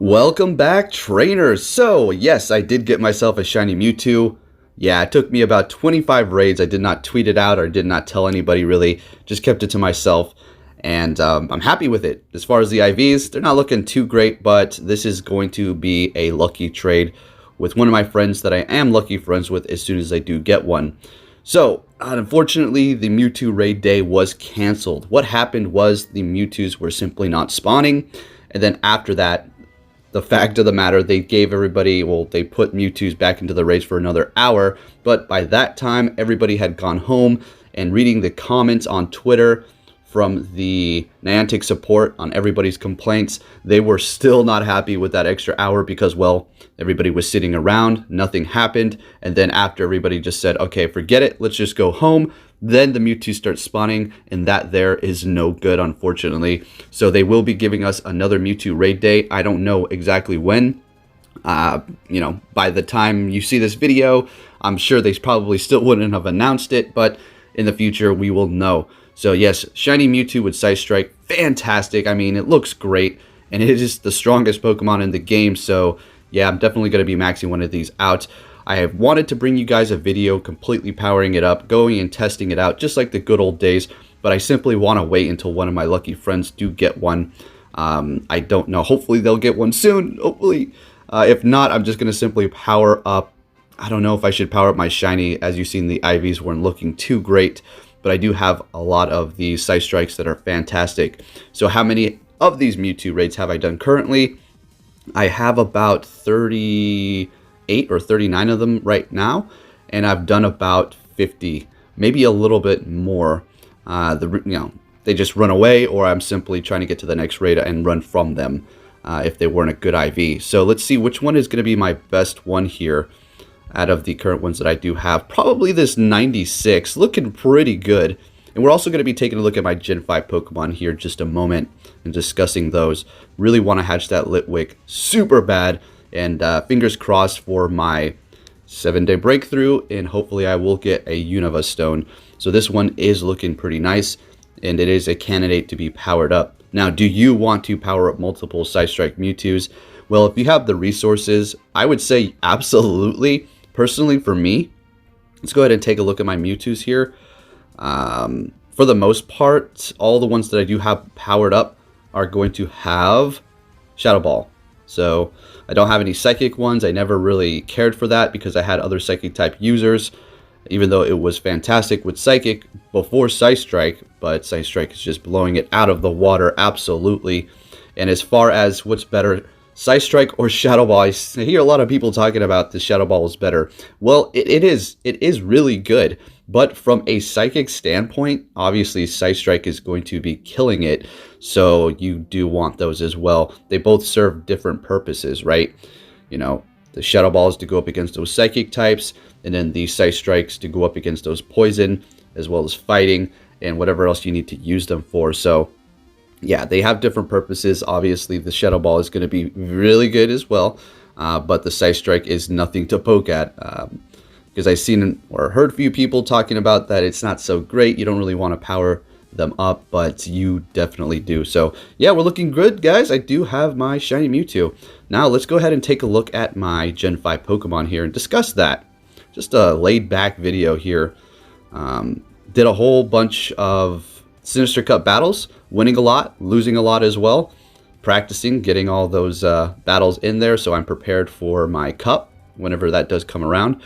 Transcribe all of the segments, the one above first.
Welcome back, trainers! So, yes, I did get myself a shiny Mewtwo. Yeah, it took me about 25 raids. I did not tweet it out or did not tell anybody really. Just kept it to myself. And I'm happy with it. As far as the IVs, they're not looking too great, but this is going to be a lucky trade with one of my friends that I am lucky friends with as soon as I do get one. So, unfortunately, the Mewtwo raid day was canceled. What happened was the Mewtwos were simply not spawning. And then after that, the fact of the matter, they gave everybody, well, they put Mewtwo's back into the raids for another hour, but by that time, everybody had gone home, and reading the comments on Twitter from the Niantic support on everybody's complaints, they were still not happy with that extra hour because, well, everybody was sitting around, nothing happened, and then after everybody just said, okay, forget it, let's just go home, then the Mewtwo starts spawning, and that there is no good, unfortunately. So they will be giving us another Mewtwo raid day. I don't know exactly when. By the time you see this video, I'm sure they probably still wouldn't have announced it, but in the future, we will know. So yes, shiny Mewtwo with Side Strike, fantastic. I mean, it looks great, and it is the strongest Pokemon in the game. So yeah, I'm definitely going to be maxing one of these out. I have wanted to bring you guys a video completely powering it up, going and testing it out, just like the good old days, but I simply want to wait until one of my lucky friends do get one. I don't know. Hopefully they'll get one soon. Hopefully. If not, I'm just going to simply power up. I don't know if I should power up my shiny. As you've seen, the IVs weren't looking too great, but I do have a lot of these Side Strikes that are fantastic. So how many of these Mewtwo raids have I done currently? I have about 38 or 39 of them right now, and I've done about 50, maybe a little bit more. They just run away, or I'm simply trying to get to the next raid and run from them if they weren't a good IV. So let's see which one is going to be my best one here out of the current ones that I do have. Probably this 96, looking pretty good. And we're also going to be taking a look at my Gen 5 Pokemon here in just a moment and discussing those. Really want to hatch that Litwick super bad. And fingers crossed for my 7-day breakthrough, and hopefully I will get a Unova Stone. So this one is looking pretty nice, and it is a candidate to be powered up. Now, do you want to power up multiple Side Strike Mewtwo's? Well, if you have the resources, I would say absolutely. Personally, for me, let's go ahead and take a look at my Mewtwo's here. For the most part, all the ones that I do have powered up are going to have Shadow Ball. So I don't have any Psychic ones. I never really cared for that because I had other Psychic type users, even though it was fantastic with Psychic before Side Strike, but Side Strike is just blowing it out of the water, absolutely. And as far as what's better, Side Strike or Shadow Ball, I hear a lot of people talking about the Shadow Ball is better. Well, it is really good. But from a Psychic standpoint, obviously Side Strike is going to be killing it. So you do want those as well. They both serve different purposes, right? You know, the Shadow Balls to go up against those Psychic types, and then the Side Strikes to go up against those Poison, as well as fighting, and whatever else you need to use them for. So yeah, they have different purposes. Obviously, the Shadow Ball is going to be really good as well, but the Side Strike is nothing to poke at. Because I've seen or heard a few people talking about that it's not so great. You don't really want to power them up, but you definitely do. So yeah, we're looking good, guys. I do have my shiny Mewtwo. Now let's go ahead and take a look at my Gen 5 Pokemon here and discuss that. Just a laid back video here. Did a whole bunch of Sinister Cup battles, winning a lot, losing a lot as well. Practicing, getting all those battles in there, so I'm prepared for my cup whenever that does come around.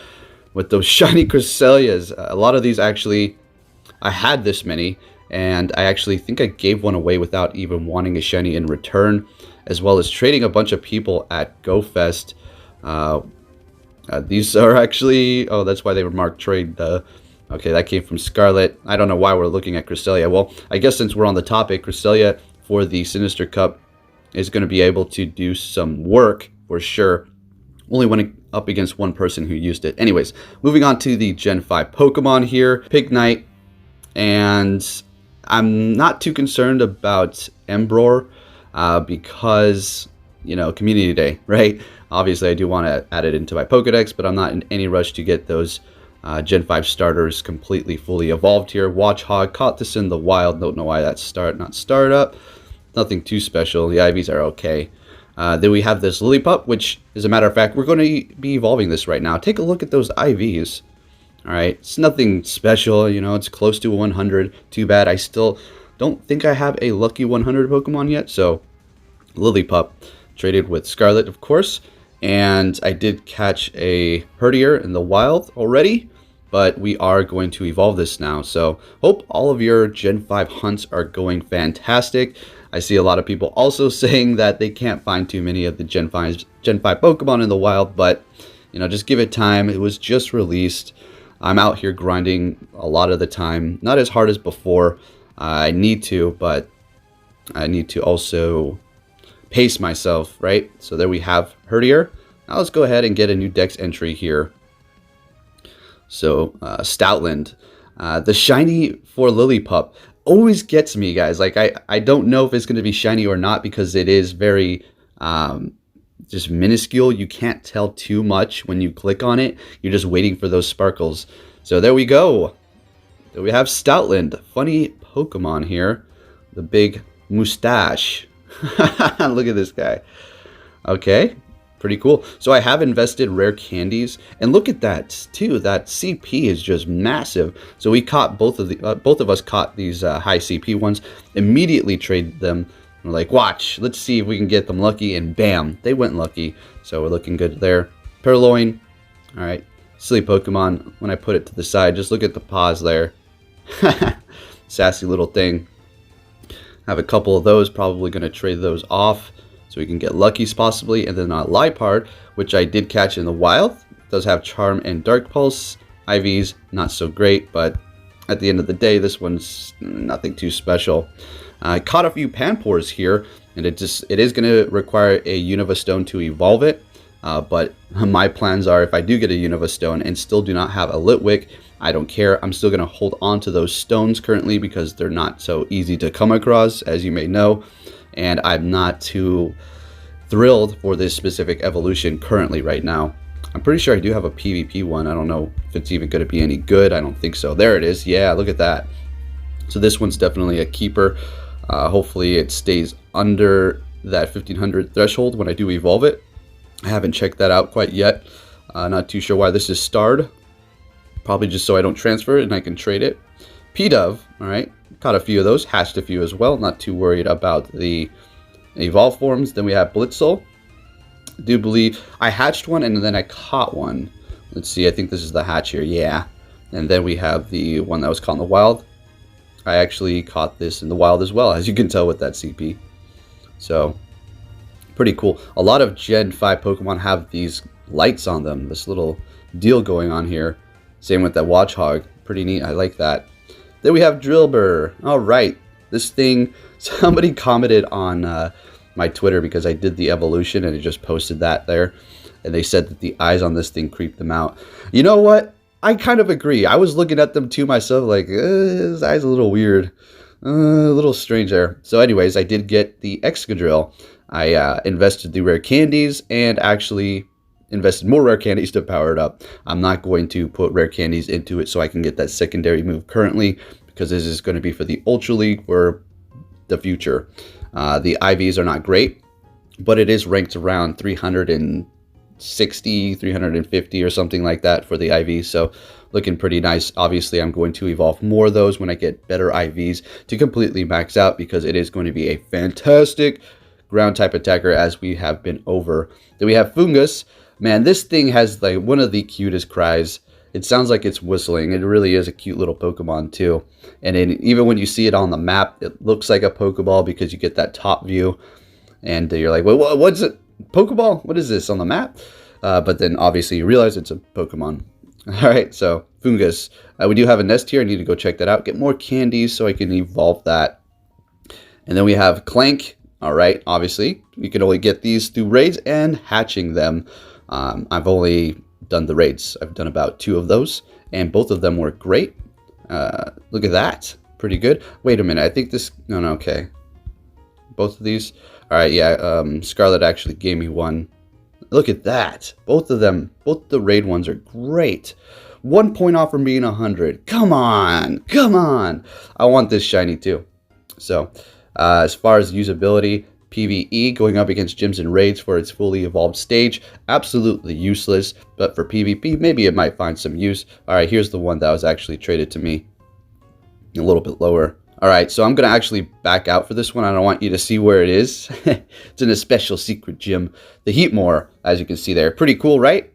With those shiny Cresselias, a lot of these actually, I had this many, and I actually think I gave one away without even wanting a shiny in return, as well as trading a bunch of people at GoFest. These are actually, oh, that's why they were marked trade. Okay, that came from Scarlet. I don't know why we're looking at Cresselia. Well, I guess since we're on the topic, Cresselia for the Sinister Cup is going to be able to do some work for sure. Only went up against one person who used it. Anyways, moving on to the Gen 5 Pokemon here. Pignite. And I'm not too concerned about Embror because, you know, Community Day, right? Obviously, I do want to add it into my Pokedex, but I'm not in any rush to get those Gen 5 starters completely fully evolved here. Watchog, caught this in the wild. Don't know why that's not startup. Nothing too special. The IVs are okay. Then we have this Lillipup, which, as a matter of fact, we're going to be evolving this right now. Take a look at those IVs. All right, it's nothing special, you know, it's close to 100. Too bad I still don't think I have a lucky 100 Pokemon yet. So, Lillipup, traded with Scarlet, of course. And I did catch a Herdier in the wild already, but we are going to evolve this now. So, hope all of your Gen 5 hunts are going fantastic. I see a lot of people also saying that they can't find too many of the Gen 5 Pokemon in the wild, but, you know, just give it time. It was just released. I'm out here grinding a lot of the time. Not as hard as before. I need to, but I need to also pace myself, right? So there we have Herdier. Now let's go ahead and get a new Dex entry here. So, Stoutland. The shiny for Lillipup always gets me, guys. Like, I don't know if it's going to be shiny or not because it is very just minuscule. You can't tell too much when you click on it. You're just waiting for those sparkles. So there we go. There we have Stoutland. Funny Pokemon here. The big mustache. Look at this guy. Okay, pretty cool. So I have invested rare candies, and look at that too. That CP is just massive. So we caught both of us caught these high CP ones. Immediately traded them. We're like, watch, let's see if we can get them lucky, and bam, they went lucky. So we're looking good there. Purloin, all right, silly Pokemon. When I put it to the side, just look at the paws there. Sassy little thing. Have a couple of those, probably going to trade those off so we can get Luckies possibly. And then Liepard, which I did catch in the wild. It does have Charm and Dark Pulse. IVs, not so great, but at the end of the day, this one's nothing too special. I caught a few Panpours here, and it is going to require a Unova Stone to evolve it. But my plans are, if I do get a Unova Stone and still do not have a Litwick, I don't care. I'm still going to hold on to those stones currently because they're not so easy to come across, as you may know. And I'm not too thrilled for this specific evolution currently right now. I'm pretty sure I do have a PvP one. I don't know if it's even going to be any good. I don't think so. There it is. Yeah, look at that. So this one's definitely a keeper. Hopefully it stays under that 1500 threshold when I do evolve it. I haven't checked that out quite yet. Not too sure why this is starred. Probably just so I don't transfer it and I can trade it. P-Dove, all right. Caught a few of those, hatched a few as well. Not too worried about the evolve forms. Then we have Blitzel. I do believe I hatched one and then I caught one. Let's see, I think this is the hatch here. Yeah. And then we have the one that was caught in the wild. I actually caught this in the wild as well, as you can tell with that CP. So, pretty cool. A lot of Gen 5 Pokemon have these lights on them. This little deal going on here. Same with that Watchog. Pretty neat. I like that. Then we have Drillbur. All right. This thing, somebody commented on my Twitter because I did the evolution and I just posted that there. And they said that the eyes on this thing creep them out. You know what? I kind of agree. I was looking at them too myself like, his eyes a little weird. A little strange there. So anyways, I did get the Excadrill. I invested the rare candies and actually invested more rare candies to power it up. I'm not going to put rare candies into it so I can get that secondary move currently because this is going to be for the Ultra League for the future. The IVs are not great, but it is ranked around 360, 350 or something like that for the IV. So looking pretty nice. Obviously, I'm going to evolve more of those when I get better IVs to completely max out because it is going to be a fantastic ground type attacker as we have been over. Then we have Fungus. Man, this thing has like one of the cutest cries. It sounds like it's whistling. It really is a cute little Pokemon too. And even when you see it on the map, it looks like a Pokeball because you get that top view. And you're like, well, what's it? Pokeball? What is this on the map? But then obviously you realize it's a Pokemon. All right, so Fungus. We do have a nest here. I need to go check that out. Get more candies so I can evolve that. And then we have Clank. All right, obviously you can only get these through raids and hatching them. I've only done the raids. I've done about 2 of those, and both of them were great. Look at that. Pretty good. Wait a minute. I think this... No, okay. Both of these? All right, yeah. Scarlet actually gave me one. Look at that. Both of them. Both the raid ones are great. 1 point off from being 100. Come on. Come on. I want this shiny too. So, as far as usability, PvE, going up against gyms and raids for its fully evolved stage, absolutely useless, but for PvP, maybe it might find some use. Alright, here's the one that was actually traded to me. A little bit lower. Alright, so I'm going to actually back out for this one. I don't want you to see where it is. It's in a special secret gym. The Heatmore, as you can see there. Pretty cool, right?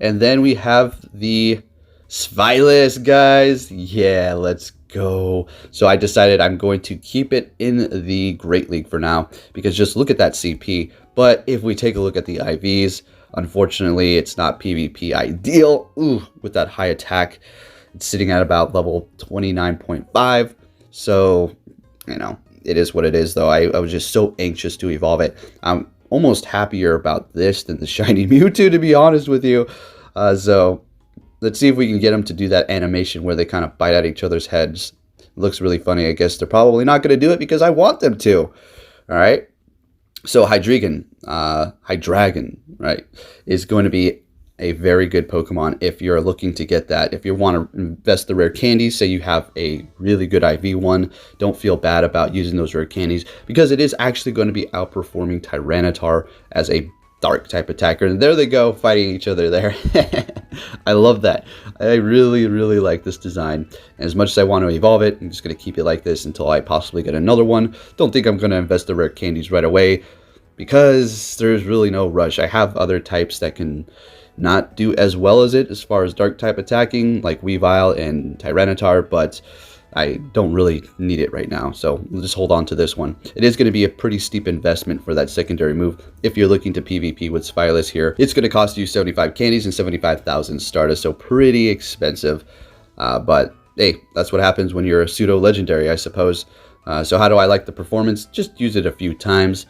And then we have the Spylus, guys. Yeah, let's go. So I decided I'm going to keep it in the Great League for now, because just look at that CP. But if we take a look at the IVs, unfortunately, it's not PvP ideal. Ooh, with that high attack, it's sitting at about level 29.5. So, you know, it is what it is, though. I was just so anxious to evolve it. I'm almost happier about this than the shiny Mewtwo, to be honest with you. So let's see if we can get them to do that animation where they kind of bite at each other's heads. It looks really funny. I guess they're probably not going to do it because I want them to. All right. So Hydreigon, right, is going to be a very good Pokemon if you're looking to get that. If you want to invest the rare candies, say you have a really good IV one, don't feel bad about using those rare candies, because it is actually going to be outperforming Tyranitar as a dark type attacker. And there they go, fighting each other there. I love that. I really, really like this design. And as much as I want to evolve it, I'm just going to keep it like this until I possibly get another one. Don't think I'm going to invest the rare candies right away, because there's really no rush. I have other types that can not do as well as it as far as dark type attacking, like Weavile and Tyranitar, but I don't really need it right now, so we'll just hold on to this one. It is going to be a pretty steep investment for that secondary move if you're looking to PvP with Spylus here. It's going to cost you 75 candies and 75,000 Stardust, so pretty expensive, but hey, that's what happens when you're a pseudo-legendary, I suppose. So how do I like the performance? Just use it a few times,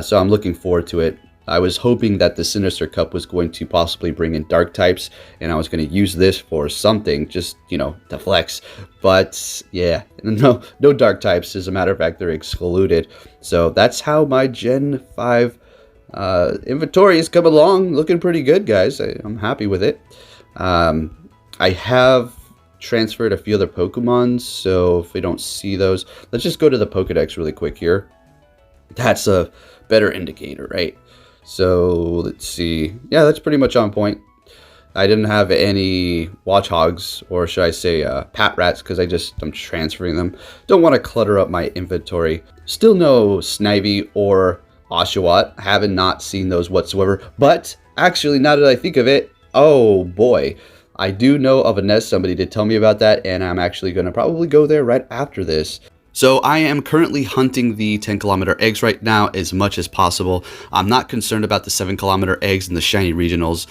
so I'm looking forward to it. I was hoping that the Sinister Cup was going to possibly bring in dark types, and I was going to use this for something, just, you know, to flex. But yeah, no dark types. As a matter of fact, they're excluded. So that's how my Gen 5 inventory is coming along. Looking pretty good, guys. I'm happy with it. I have transferred a few other Pokemon, so if we don't see those, let's just go to the Pokedex really quick here. That's a better indicator, right? So let's see. Yeah, that's pretty much on point. I didn't have any Watchhogs, or should I say Pat Rats, because I'm transferring them. Don't want to clutter up my inventory. Still no Snivy or Oshawott. Haven't not seen those whatsoever. But actually, now that I think of it, oh boy, I do know of a nest. Somebody did tell me about that, and I'm actually going to probably go there right after this. So I am currently hunting the 10-kilometer eggs right now as much as possible. I'm not concerned about the 7-kilometer eggs and the shiny regionals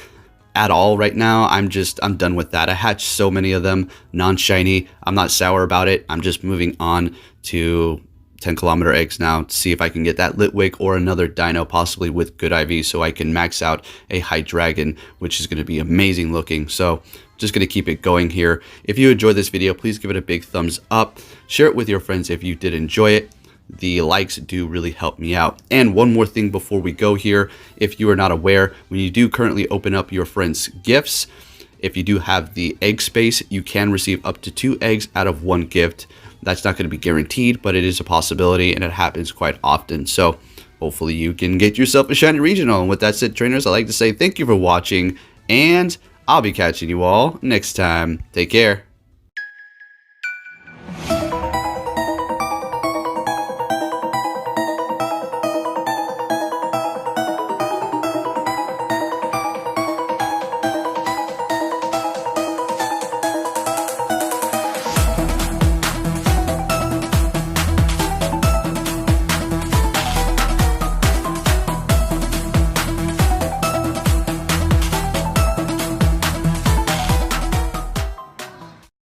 at all right now. I'm done with that. I hatched so many of them, non-shiny. I'm not sour about it. I'm just moving on to 10-kilometer eggs now to see if I can get that Litwick or another dino, possibly with good IV, so I can max out a Hydreigon, which is going to be amazing looking. So just going to keep it going here. If you enjoyed this video, please give it a big thumbs up. Share it with your friends if you did enjoy it. The likes do really help me out. And one more thing before we go here, if you are not aware, when you do currently open up your friends' gifts, if you do have the egg space, you can receive up to 2 eggs out of 1 gift. That's not going to be guaranteed, but it is a possibility, and it happens quite often. So hopefully you can get yourself a shiny regional. And with that said, trainers, I'd like to say thank you for watching, and I'll be catching you all next time. Take care.